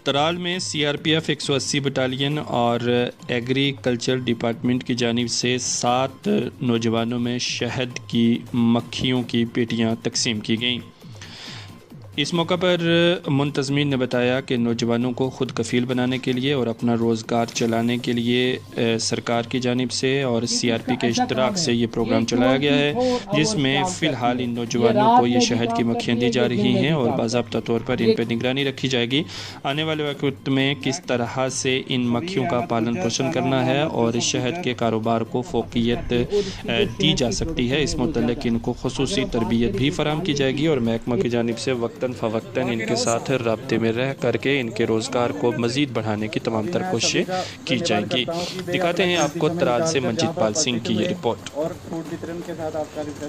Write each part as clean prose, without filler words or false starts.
ترال میں C R P F 180 battalion اور agriculture department کی جانب سے 7 نوجوانوں میں شہد کی مکھیوں کی پیٹیاں تقسیم کی گئیں۔ اس موقع پر منتظمین نے بتایا کہ نوجوانوں کو خود کفیل بنانے کے لیے اور اپنا روزگار چلانے کے لیے سرکار کی جانب سے اور سی آر پی کے اشتراک سے یہ پروگرام چلایا گیا ہے، جس میں فی الحال ان نوجوانوں کو یہ شہد کی مکھیاں دی جا رہی ہیں اور باضابطہ طور پر ان پہ نگرانی رکھی جائے گی۔ آنے والے وقت میں کس طرح سے ان مکھیوں کا پالن پوشن کرنا ہے اور شہد کے کاروبار کو فوقیت دی جا سکتی ہے، اس متعلق ان کو خصوصی تربیت بھی فراہم کی جائے گی اور محکمہ کی جانب سے وقتاً فوقتاً ان کے ساتھ رابطے میں رہ کر کے ان کے روزگار کو مزید بڑھانے کی تمام تر کوششیں کی جائیں گی۔ دکھاتے ہیں آپ کو ترال سے منجیت پال سنگھ کی یہ رپورٹ۔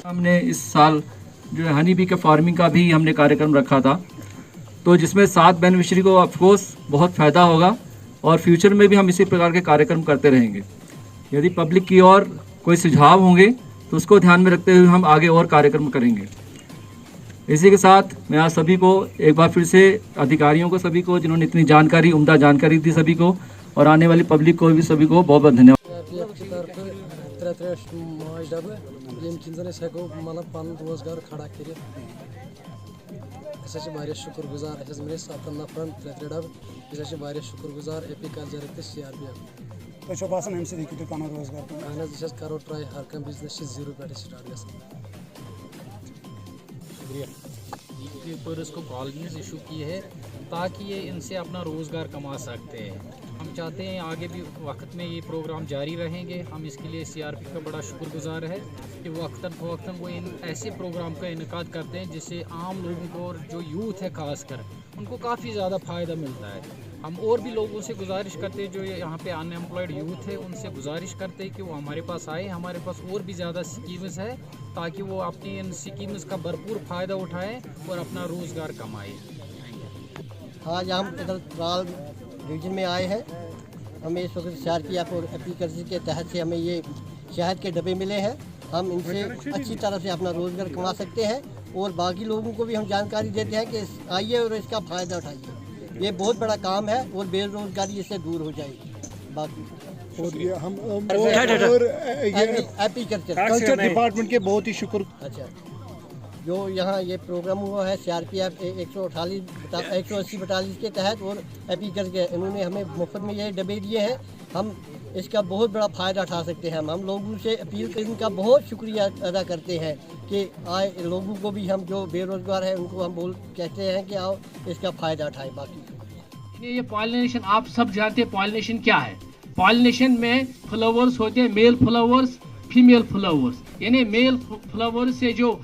ہم نے اس سال جو ہے ہنی بی کے فارمنگ کا بھی ہم نے کاریہ رکھا تھا، تو جس میں 7 بینیفیشری کو آف کورس بہت فائدہ ہوگا اور فیوچر میں بھی ہم اسی پرکار کے کاریہ کرتے رہیں گے۔ یدی پبلک کی اور کوئی سجھاؤ ہوں گے تو اس کو دھیان میں رکھتے ہوئے ہم آگے اور کاریہ کریں گے۔ اسی کے ساتھ میں آج سبھی کو ایک بار پھر سے ادھیکاریوں کو سبھی کو جنہوں نے اتنی جانکاری عمدہ جانکاری دی سبھی کو اور آنے والی پبلک کو بھی سبھی کو بہت بہت دھنیہ شکر گزار ایپیکلچر سی آر پی ایف کرو ٹرائی ہر کم بزنس زیرو پہ سٹارٹ گژھان۔ پیپرز کو کالونیز ایشو کی ہے تاکہ یہ ان سے اپنا روزگار کما سکتے ہیں۔ ہم چاہتے ہیں آگے بھی وقت میں یہ پروگرام جاری رہیں گے۔ ہم اس کے لیے سی آر پی کا بڑا شکر گزار ہے کہ وقتاً فوقتاً وہ ان ایسے پروگرام کا انعقاد کرتے ہیں جس سے عام لوگوں کو اور جو یوتھ ہے خاص کر ان کو کافی زیادہ فائدہ ملتا ہے۔ ہم اور بھی لوگوں سے گزارش کرتے ہیں جو یہاں پہ ان ایمپلائڈ یوتھ ہے ان سے گزارش کرتے ہیں کہ وہ ہمارے پاس آئے، ہمارے پاس اور بھی زیادہ اسکیمز ہے تاکہ وہ اپنی ان اسکیمز کا بھرپور فائدہ اٹھائیں اور اپنا روزگار کمائیں۔ آج ہم ادھر ترال ڈویژن میں آئے ہیں، ہمیں اس وقت سی آر پی ایف اور ایپیکلچر کے تحت سے ہمیں یہ شہد کے ڈبے ملے ہیں۔ ہم ان سے اچھی طرح سے اپنا روزگار کما سکتے ہیں اور باقی لوگوں کو بھی ہم جانکاری دیتے ہیں کہ آئیے اور اس کا فائدہ اٹھائیے۔ یہ بہت بڑا کام ہے اور بے روزگاری اس سے دور ہو جائے گی۔ باقی ایپیکلچر ڈپارٹمنٹ کے بہت ہی شکر۔ اچھا، جو یہاں یہ پروگرام ہوا ہے C R P F 180 battalion کے تحت اور ایپیکلچر کے، انہوں نے ہمیں مفت میں یہ ڈبے دیے ہیں، ہم اس کا بہت بڑا فائدہ اٹھا سکتے ہیں۔ ہم لوگوں سے اپیل ان کا بہت شکریہ ادا کرتے ہیں کہ آئے لوگوں کو بھی، ہم جو بے روزگار ہیں ان کو ہم کہتے ہیں کہ آؤ اس کا فائدہ اٹھائیں۔ باقی یہ پالینیشن آپ سب جانتے ہیں پالینیشن کیا ہے۔ پالینیشن میں فلاورز ہوتے ہیں، میل فلاورز، فیمیل فلاورز، یعنی میل فلاورز سے جو